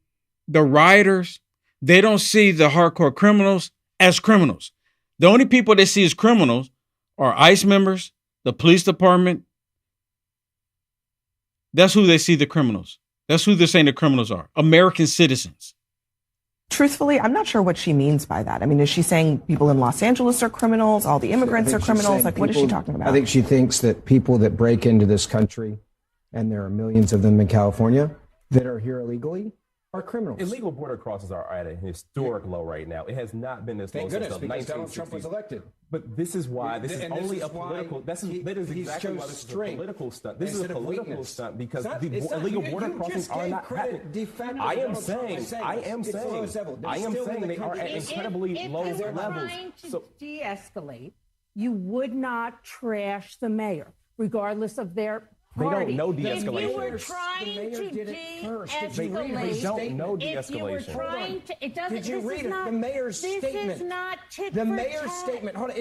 the rioters. They don't see the hardcore criminals as criminals. The only people they see as criminals are ICE members, the police department. That's who they see the criminals. That's who they're saying the criminals are. American citizens. Truthfully, I'm not sure what she means by that. I mean, is she saying people in Los Angeles are criminals? All the immigrants are criminals? Like, what is she talking about? I think she thinks that people that break into this country, and there are millions of them in California, that are here illegally, are criminals. Illegal border crosses are at a historic low right now. It has not been this low since the 1960s. Because Donald Trump was elected. But this is why this is only a political. That is exactly why this is a political stunt. This is a political stunt because the illegal border crossings are not happening. I am saying they are at incredibly low levels. So de-escalate, you would not trash the mayor, regardless of their party. They don't know de-escalation. If you were trying to de-escalate, they don't know de-escalation. If you were trying to, it doesn't. Did you read it? The mayor's statement. This is not tit the for mayor's tat. statement. Hold on.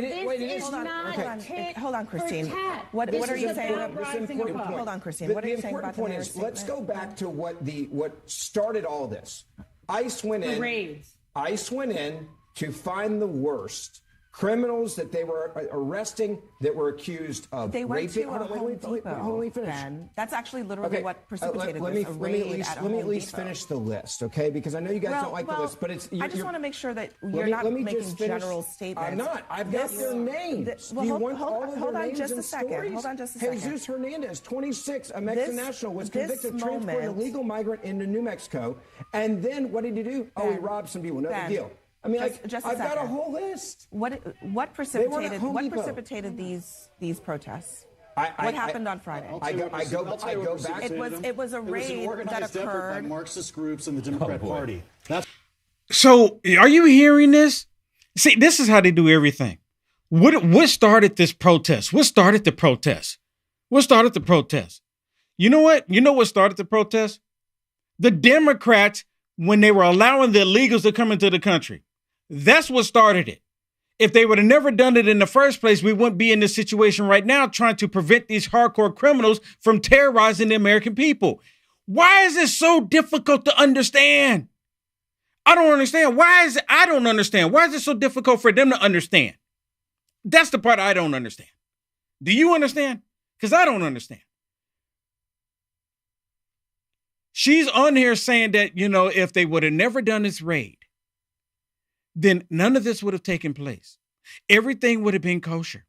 Hold on, Christine. What are you saying? Hold on, Christine. What are you saying about the mayor's statement? Let's go back to what started all this. ICE went in. ICE went in to find the worst criminals that they were arresting that were accused of they went raping. To a Home Depot, let me finish. Ben. That's actually literally what precipitated let me at least finish the list, okay? Because I know you guys don't like the list, but it's. I just want to make sure that you're not making general statements. I'm not. I've got their names. Do you want all of their names just and a second. stories? Hold on just a second. Jesus Hernandez, 26, a Mexican national, was convicted of transporting a legal migrant into New Mexico. And then what did he do? Oh, he robbed some people. No big deal. I mean, I've got a whole list. What precipitated these protests? What happened on Friday? I go back. It was a raid that occurred by Marxist groups and the Democrat Party. So, are you hearing this? See, this is how they do everything. What started this protest? What started the protest? What started the protest? You know what? You know what started the protest? The Democrats, when they were allowing the illegals to come into the country. That's what started it. If they would have never done it in the first place, we wouldn't be in this situation right now trying to prevent these hardcore criminals from terrorizing the American people. Why is it so difficult to understand? I don't understand. I don't understand. Why is it so difficult for them to understand? That's the part I don't understand. Do you understand? Because I don't understand. She's on here saying that, if they would have never done this raid, then none of this would have taken place. Everything would have been kosher.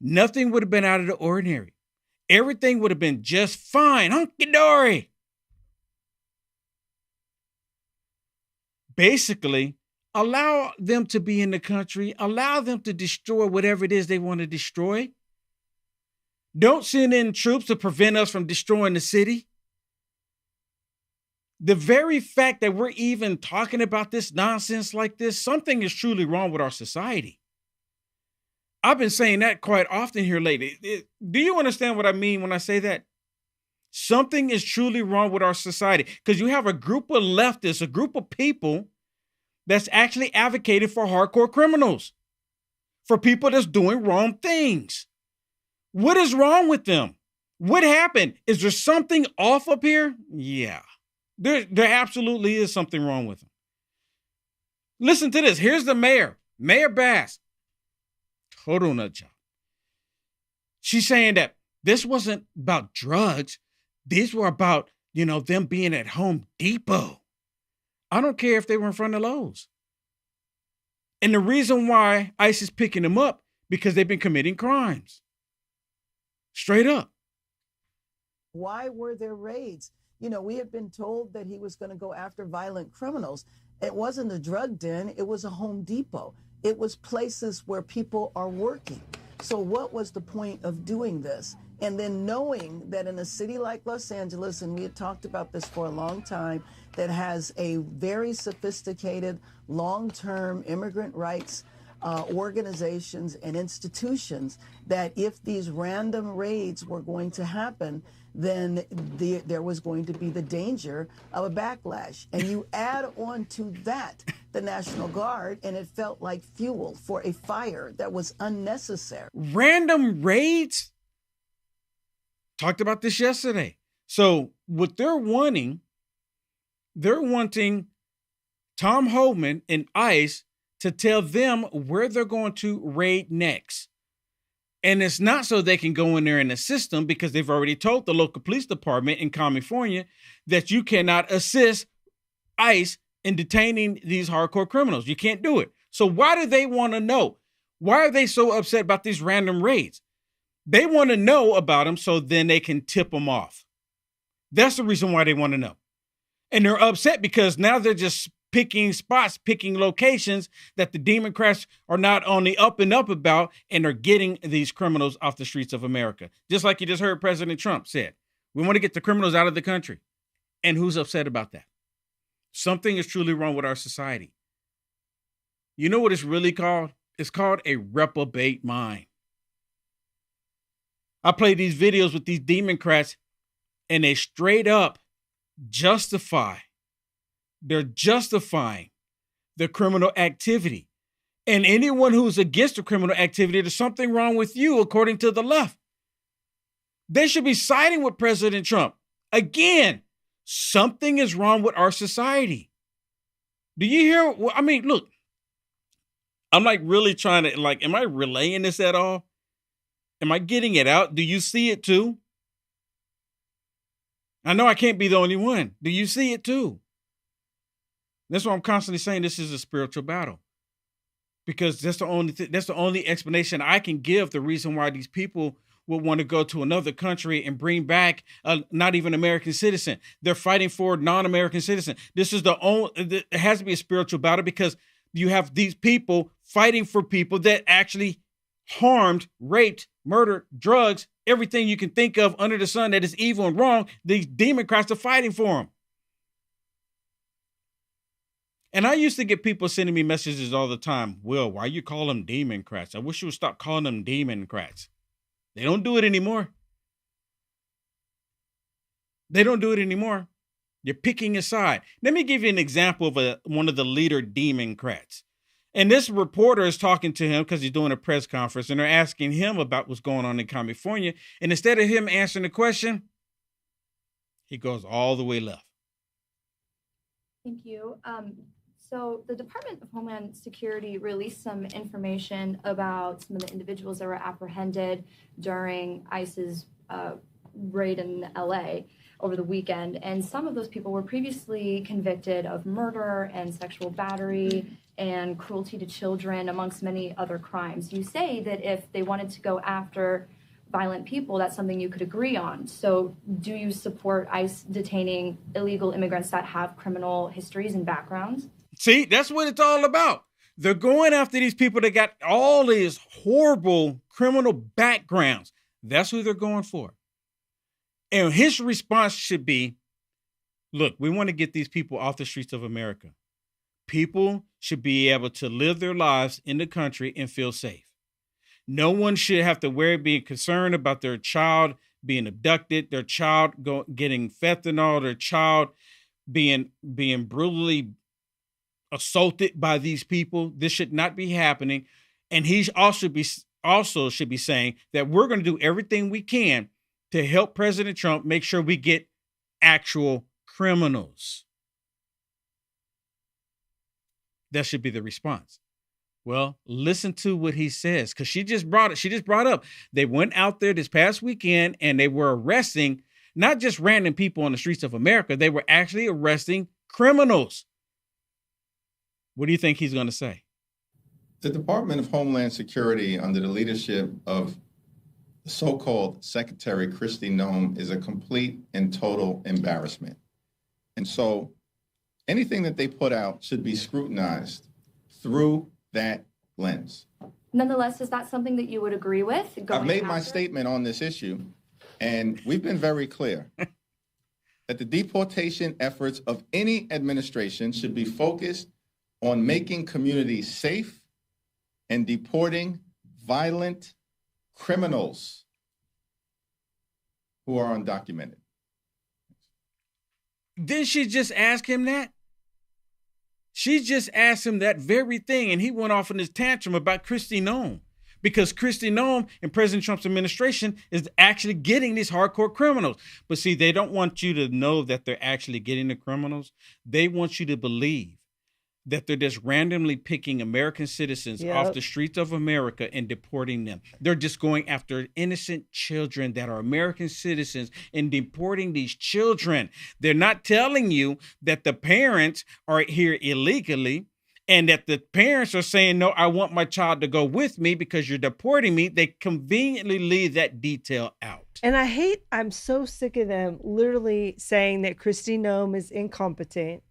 Nothing would have been out of the ordinary. Everything would have been just fine. Hunky-dory. Basically, allow them to be in the country. Allow them to destroy whatever it is they want to destroy. Don't send in troops to prevent us from destroying the city. The very fact that we're even talking about this nonsense like this, something is truly wrong with our society. I've been saying that quite often here lately. Do you understand what I mean when I say that? Something is truly wrong with our society because you have a group of leftists, a group of people that's actually advocating for hardcore criminals, for people that's doing wrong things. What is wrong with them? What happened? Is there something off up here? Yeah. There absolutely is something wrong with them. Listen to this. Here's the mayor, Mayor Bass. Total nut job. She's saying that this wasn't about drugs. These were about, them being at Home Depot. I don't care if they were in front of Lowe's. And the reason why ICE is picking them up, because they've been committing crimes. Straight up. Why were there raids? We had been told that he was going to go after violent criminals. It wasn't a drug den. It was a Home Depot. It was places where people are working. So what was the point of doing this? And then knowing that in a city like Los Angeles, and we had talked about this for a long time, that has a very sophisticated long-term immigrant rights organizations and institutions, that if these random raids were going to happen, then there was going to be the danger of a backlash. And you add on to that the National Guard, and it felt like fuel for a fire that was unnecessary. Random raids? Talked about this yesterday. So what they're wanting Tom Homan and ICE to tell them where they're going to raid next. And it's not so they can go in there in the system, because they've already told the local police department in California that you cannot assist ICE in detaining these hardcore criminals. You can't do it. So why do they want to know? Why are they so upset about these random raids? They want to know about them so then they can tip them off. That's the reason why they want to know. And they're upset because now they're just picking spots, picking locations that the Demoncrats are not on the up and up about, and are getting these criminals off the streets of America. Just like you just heard President Trump said, we want to get the criminals out of the country. And who's upset about that? Something is truly wrong with our society. You know what it's really called? It's called a reprobate mind. I play these videos with these Demoncrats, and they straight up they're justifying the criminal activity. And anyone who's against the criminal activity, there's something wrong with you, according to the left. They should be siding with President Trump. Again, something is wrong with our society. Do you hear? I mean, look, I'm like really trying to, am I relaying this at all? Am I getting it out? Do you see it too? I know I can't be the only one. Do you see it too? That's why I'm constantly saying this is a spiritual battle, because that's the only explanation I can give. The reason why these people would want to go to another country and bring back a not even American citizen. They're fighting for non-American citizen. This is it has to be a spiritual battle, because you have these people fighting for people that actually harmed, raped, murdered, drugs, everything you can think of under the sun that is evil and wrong. These Democrats are fighting for them. And I used to get people sending me messages all the time. Will, why you call them Demoncrats? I wish you would stop calling them Demoncrats. They don't do it anymore. They don't do it anymore. You're picking a side. Let me give you an example of one of the leader Demoncrats. And this reporter is talking to him because he's doing a press conference, and they're asking him about what's going on in California. And instead of him answering the question, he goes all the way left. Thank you. So the Department of Homeland Security released some information about some of the individuals that were apprehended during ICE's raid in LA over the weekend. And some of those people were previously convicted of murder and sexual battery and cruelty to children, amongst many other crimes. You say that if they wanted to go after violent people, that's something you could agree on. So do you support ICE detaining illegal immigrants that have criminal histories and backgrounds? See, that's what it's all about. They're going after these people that got all these horrible criminal backgrounds. That's who they're going for. And his response should be, look, we want to get these people off the streets of America. People should be able to live their lives in the country and feel safe. No one should have to being concerned about their child being abducted, their child getting fentanyl, their child being brutally assaulted by these people. This should not be happening. And he also should be saying that we're going to do everything we can to help President Trump make sure we get actual criminals. That should be the response. Well, listen to what he says, because she just brought up they went out there this past weekend and they were arresting not just random people on the streets of America. They were actually arresting criminals. What do you think he's going to say? The Department of Homeland Security, under the leadership of the so-called Secretary Kristi Noem, is a complete and total embarrassment. And so anything that they put out should be scrutinized through that lens. Nonetheless, is that something that you would agree with? I've made my statement on this issue, and we've been very clear that the deportation efforts of any administration should be focused on making communities safe and deporting violent criminals who are undocumented. Didn't she just ask him that? She just asked him that very thing, and he went off in his tantrum about Kristi Noem, because Kristi Noem and President Trump's administration is actually getting these hardcore criminals. But see, they don't want you to know that they're actually getting the criminals. They want you to believe that they're just randomly picking American citizens off the streets of America and deporting them. They're just going after innocent children that are American citizens and deporting these children. They're not telling you that the parents are here illegally and that the parents are saying, no, I want my child to go with me because you're deporting me. They conveniently leave that detail out. And I'm so sick of them literally saying that Kristi Noem is incompetent.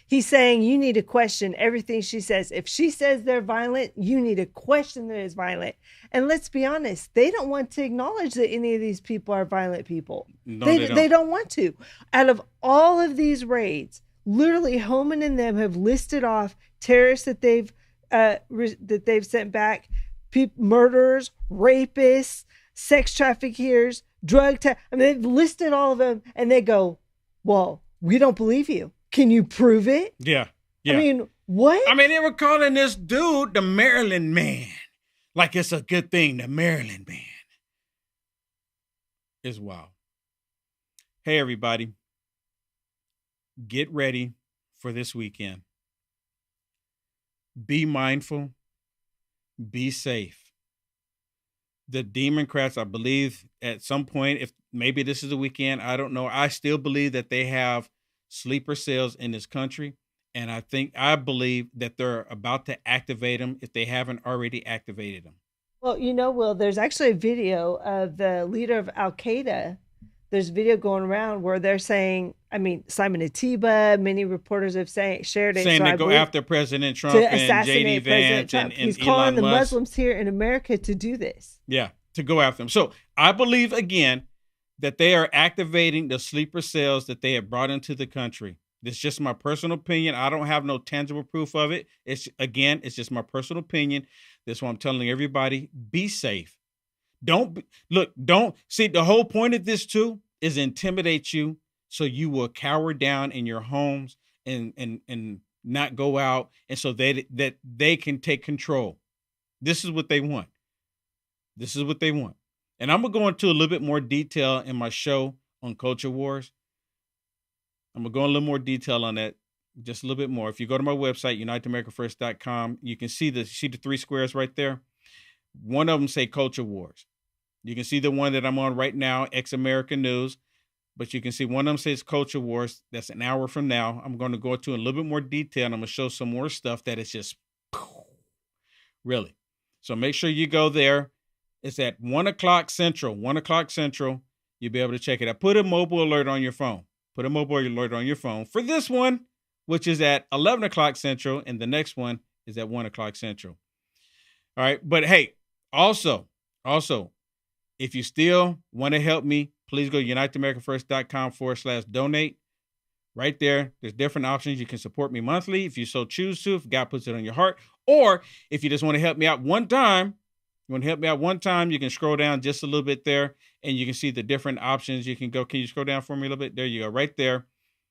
He's saying you need to question everything she says. If she says they're violent, you need to question that it's violent. And let's be honest, they don't want to acknowledge that any of these people are violent people. No, they don't want to. Out of all of these raids, literally Homan and them have listed off terrorists that they've sent back, murderers, rapists, sex traffickers, they've listed all of them, and they go, well, we don't believe you. Can you prove it? Yeah. I mean, what? I mean, they were calling this dude the Maryland Man. Like it's a good thing, the Maryland Man. It's wild. Hey, everybody. Get ready for this weekend. Be mindful. Be safe. The Demoncrats, I believe, at some point, if maybe this is the weekend, I don't know. I still believe that they have sleeper cells in this country. And I believe that they're about to activate them if they haven't already activated them. Well, Will, there's actually a video of the leader of Al-Qaeda. There's a video going around where they're saying, Simon Atiba, many reporters have shared it. Saying they go after President Trump and J.D. Vance and He's Elon calling the Musk. Muslims here in America to do this. Yeah, to go after them. So I believe, again, that they are activating the sleeper cells that they have brought into the country. This is just my personal opinion. I don't have no tangible proof of it. It's just my personal opinion. That's why I'm telling everybody, be safe. Don't see, the whole point of this too is intimidate you so you will cower down in your homes and not go out, and so that they can take control. This is what they want. This is what they want. And I'm going to go into a little bit more detail in my show on culture wars. I'm going to go in a little more detail on that, just a little bit more. If you go to my website, unitedamericafirst.com, you can see the 3 squares right there. One of them say culture wars. You can see the one that I'm on right now, Ex-American News. But you can see one of them says culture wars. That's an hour from now. I'm going to go into a little bit more detail, and I'm going to show some more stuff that is just really. So make sure you go there. It's at 1 o'clock Central. 1 o'clock Central. You'll be able to check it out. Put a mobile alert on your phone. Put a mobile alert on your phone for this one, which is at 11 o'clock Central, and the next one is at 1 o'clock Central. All right. But hey, also, if you still want to help me, please go to unitedamericafirst.com/donate. Right there, there's different options. You can support me monthly if you so choose to, if God puts it on your heart. Or if you just want to help me out one time, you can scroll down just a little bit there, and you can see the different options. You can go, can you scroll down for me a little bit? There you go, right there.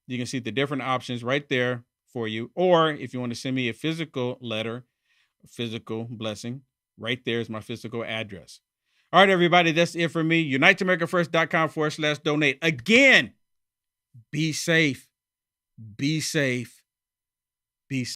You can see the different options right there for you. Or if you want to send me a physical letter, a physical blessing, right there is my physical address. All right, everybody, that's it for me. unitedamericafirst.com/donate. Again, be safe. Be safe. Be safe.